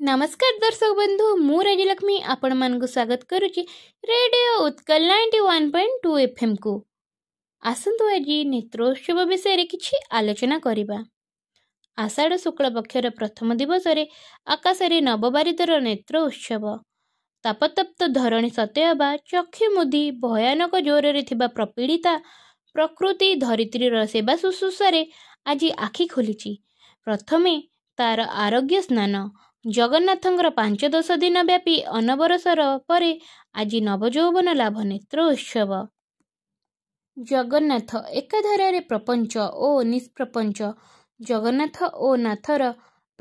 नमस्कार दर्शक बंधु मु राजलक्ष्मी आपण मानक स्वागत करुच्ची रेडियो उत्कल 91.2 FM को। आसंतु आज नेत्रोत्सव विषय किछि आलोचना करिबा। आषाढ़ शुक्ल पक्षर प्रथम दिवस आकाश नवबारितर नेत्र उत्सव। तापतप्त धरणी सतेयबा चक्षु मुदी भयानक जोर प्रपीड़िता प्रकृति धरित्रीर सेवा शुश्रूषारे आज आखि खोली। प्रथमे तार आरोग्य स्नान जगन्नाथंकर 5-10 दिन व्यापी अनबरसर परे आज नवजौवन लाभ नेत्र उत्सव। जगन्नाथ एकाधारे प्रपंच ओ निष्प्रपंच, जगन्नाथ ओ नाथर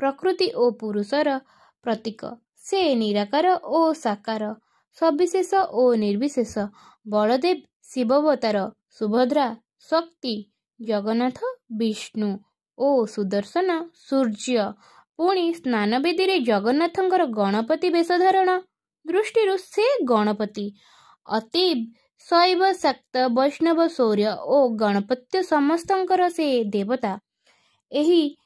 प्रकृति ओ पुरुषर प्रतीक। से निराकार ओ साकार, सविशेष ओ निर्विशेष। बलदेव शिवअवतार, सुभद्रा शक्ति, जगन्नाथ विष्णु ओ सुदर्शन सूर्य। पुणी स्नानवेदी जगन्नाथंकर गणपति वेशधारण दृष्टि से गणपति अतीब शैव शाक्त वैष्णव शौर्य ओ गणपत्य समस्तंकर से देवता। एही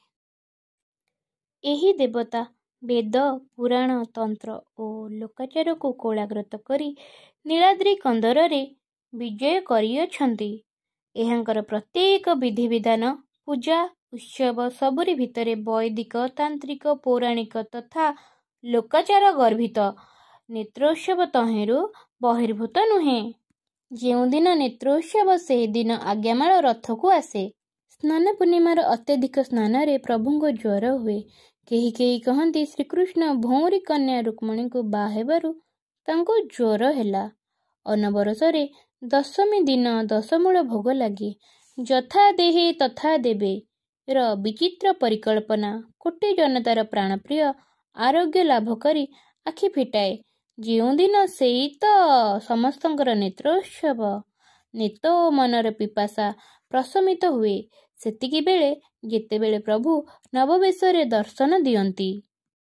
देवता वेद पुराण तंत्र ओ लोकाचार को कोलाग्रत करी नीलाद्रि कंदरे विजय करियछंती। एहांकर प्रत्येक विधि विधान पूजा उत्सव सबरी भितरे वैदिक तांत्रिक पौराणिक तथा लोकाचार गर्भित। नेत्रोत्सव तहेरु बहिर्भूत नुहे। जेउ दिन नेत्रोत्सव से दिन आज्ञामाल रथ को आसे। स्नान पूर्णिमार अत्यधिक स्नान रे प्रभु को ज्वर हुए। केही केही कहती श्रीकृष्ण भौरी कन्या रुक्मणी को बाहेबारु तांको ज्वर हैला। अनबरसरे दशमी दिन 10 मूल भोग लगे। यथा देहे तथा देवे र विचित्र परिकल्पना कोटि जनतार प्राणप्रिय आरोग्य लाभ करी आखि फिटाए। जेउ दिन सेई तो समस्तंकर नेत्रोत्सव। नेत ओ मनर पिपासा प्रशमित हुए सेतिकी बेले जेतेबेले प्रभु नववेशरे दर्शन दियंती।